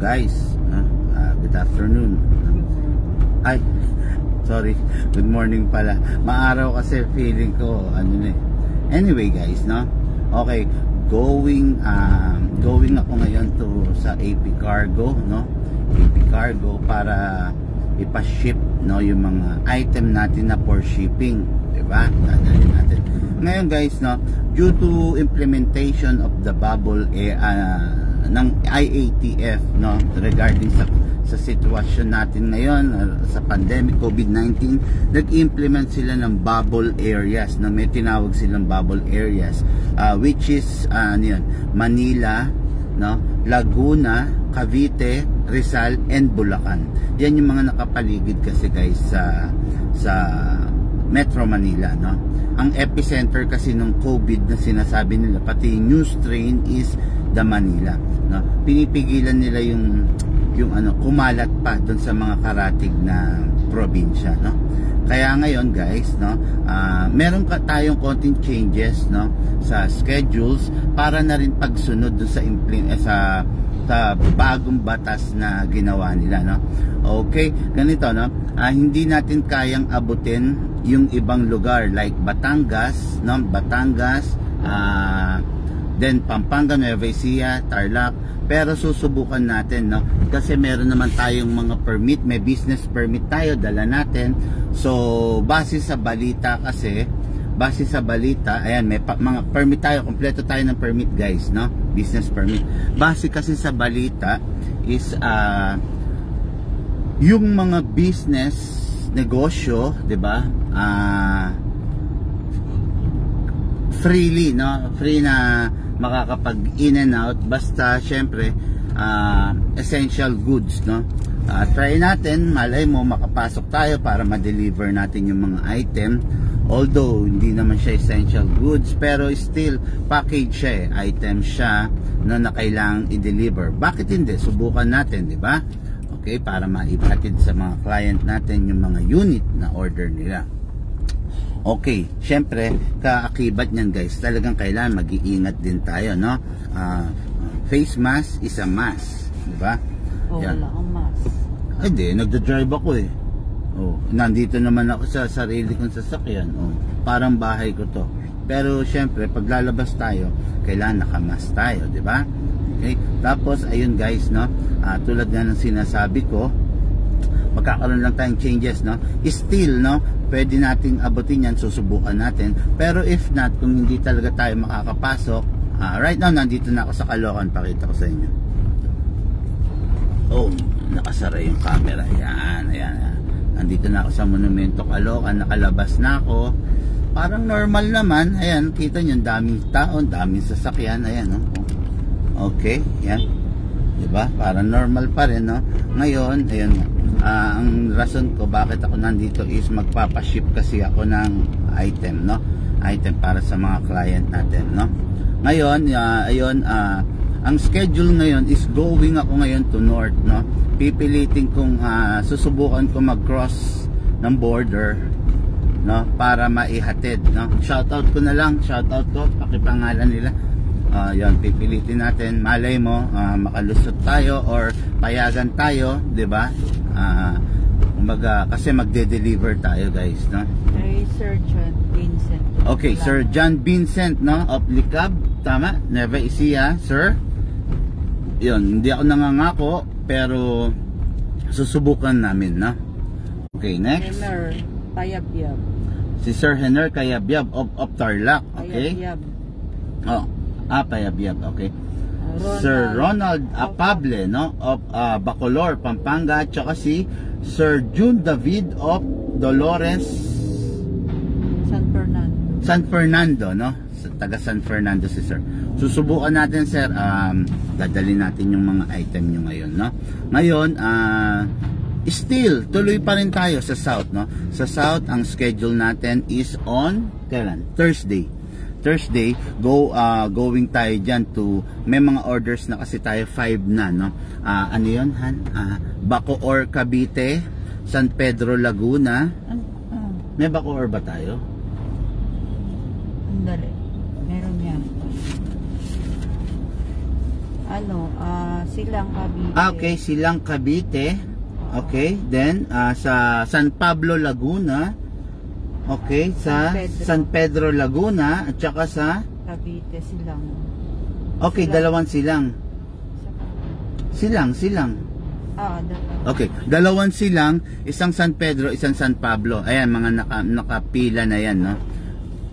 guys, good afternoon. Ay, sorry, good morning pala. Maaraw kasi feeling ko ano na eh. Anyway guys, no? Okay, going ako ngayon to sa AP Cargo, no? AP Cargo para ipa-ship, no, yung mga item natin na for shipping, 'di ba? Dadalhin natin. Ngayon guys, no, due to implementation of the bubble ng IATF, no, regarding sa sitwasyon natin ngayon sa pandemic COVID-19, nag-implement sila ng bubble areas, no, may tinawag silang bubble areas, which is yun, Manila, no, Laguna, Cavite, Rizal, and Bulacan. Yan yung mga nakapaligid kasi guys sa Metro Manila, no. Ang epicenter kasi ng COVID na sinasabi nila, pati yung new strain, is the Manila, no. Pinipigilan nila yung ano, kumalat pa doon sa mga karatig na probinsya, no. Kaya ngayon guys, no, meron tayong konting changes, no, sa schedules para na rin pagsunod doon sa bagong batas na ginawa nila, no. Okay, ganito, no, hindi natin kayang abutin yung ibang lugar like Batangas, no, then Pampanga, Nueva Ecija, Tarlac, pero susubukan natin, no, kasi meron naman tayong mga permit, may business permit tayo, dala natin. So base sa balita, ayan, may mga permit tayo, kompleto tayo ng permit guys, no, business permit. Base kasi sa balita is yung mga business negosyo, 'di ba? Freely, no? Free na makakapag in and out, basta syempre essential goods, no? Try natin, malay mo makapasok tayo para ma-deliver natin yung mga item. Although hindi naman siya essential goods, pero still package siya, item siya na kailangang i-deliver. Bakit hindi? Subukan natin, 'di ba? Okay, para maibatid sa mga client natin yung mga unit na order nila. Okay, syempre kaakibat niyan guys, talagang kailangan mag-iingat din tayo, no? Face mask is a must, di ba? Wala akong mask. Ay di, nagda-drive ako eh. Nandito naman ako sa sarili kong sasakyan. Parang bahay ko to. Pero syempre pag lalabas tayo, kailangan naka-mask tayo, di ba? Okay? Tapos ayun guys, no, tulad nga ng sinasabi ko, magkakaroon lang tayong changes, no. Still, no, pwede nating abutin yan, susubukan natin. Pero if not, kung hindi talaga tayo makakapasok, right now nandito na ako sa Caloocan, pakita ko sa inyo. Nakasara yung camera. Ayan. Nandito na ako sa Monumento Caloocan, nakalabas na ako. Parang normal naman. Ayan, kita nyo, daming tao, daming sasakyan. Ayan, no. Okay, yan, diba? Parang normal pa rin, no? Ngayon, ayun, ang rason ko bakit ako nandito is magpapaship kasi ako ng item, no? Item para sa mga client natin, no? Ngayon, ayun, ang schedule ngayon is going ako ngayon to north, no? Pipilitin kong susubukan ko mag-cross ng border, no? Para maihatid, no? Shoutout ko na lang, shoutout ko, pakipangalan nila. Yan, pipilitin natin, malay mo makalusot tayo or payagan tayo, 'di ba? Kasi magde-deliver tayo guys, no? Kay Sir John Vincent. Okay, Sir John Vincent, no, of Licab, tama, Nueva Ecija, sir. Yun, hindi ako nangangako pero susubukan namin, no? Okay, next. Henner Kayabyab. Si Sir Henner Kayabyab of Tarlac, okay? Kayabyab. Payabyab, okay. Sir Ronald Apable, no, of Bacolor, Pampanga, at saka si Sir June David of Dolores San Fernando, no, taga San Fernando si sir. Susubukan natin sir, dadalhin natin yung mga item nyo ngayon, no. Ngayon, still tuloy pa rin tayo sa south, no. Sa south ang schedule natin is on kailan? Thursday, going tayo dyan to, may mga orders na kasi tayo, 5 na, no. Ano yun, Bacoor, Cavite, San Pedro, Laguna. May Bacoor ba tayo? Andali, meron yan. Silang Cavite. Okay, Silang Cavite. Okay, then sa San Pablo, Laguna. Okay, sa San Pedro, Laguna, at saka sa Cavite, Silang. Okay, dalawang Silang. Silang. Dalawa. Okay, dalawang Silang, isang San Pedro, isang San Pablo. Ayan, mga nakapila na yan, no?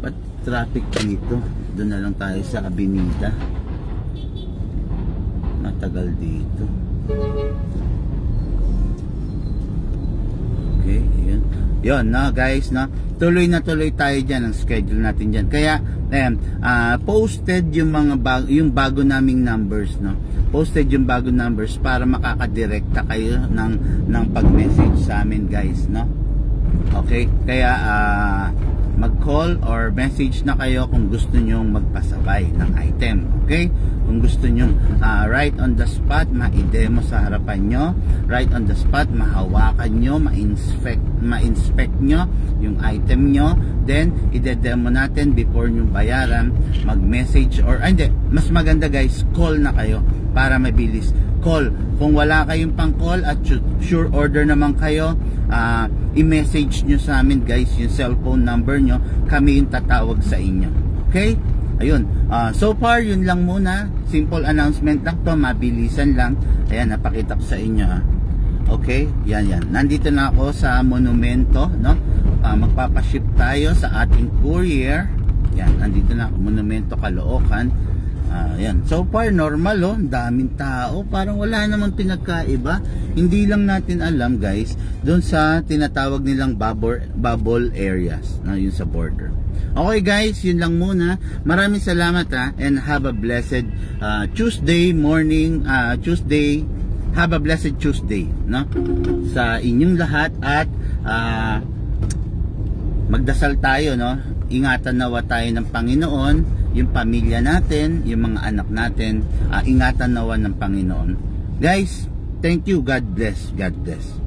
Ba't traffic dito? Doon na lang tayo sa Avenida. Matagal dito. Okay, yun. Yun, no, guys, no? Tuloy na tuloy tayo dyan ang schedule natin dyan. Kaya, ayan, posted yung mga bago naming numbers, no? Posted yung bago numbers para makakadirekta kayo ng pag-message sa amin, guys, no? Okay? Kaya, mag-call or message na kayo kung gusto nyo magpasabay ng item. Okay? Kung gusto nyo right on the spot, ma-demo sa harapan nyo, right on the spot, mahawakan nyo, ma-inspect nyo yung item nyo, then ide-demo natin before nyo bayaran, mag-message or hindi, mas maganda guys, call na kayo para mabilis. Call. Kung wala kayong pang-call at sure order naman kayo, i-message nyo sa amin guys yung cellphone number nyo, kami yung tatawag sa inyo. Okay? Ayun. So far, yun lang muna. Simple announcement lang to, mabilisan lang. Ayan, napakita ko sa inyo. Okay? Yan. Nandito na ako sa monumento, no? Magpapaship tayo sa ating courier. Yan, nandito na ako, monumento Caloocan. Yan. So far, normal, oh. Daming tao. Parang wala namang pinagkaiba. Hindi lang natin alam, guys, doon sa tinatawag nilang bubble areas, no? Yun sa border. Okay, guys, yun lang muna. Maraming salamat, and have a blessed Tuesday morning, Tuesday. Have a blessed Tuesday, no? Sa inyong lahat at magdasal tayo, no? Ingatan nawa tayo ng Panginoon, yung pamilya natin, yung mga anak natin, ingatan nawa ng Panginoon. Guys, thank you. God bless. God bless.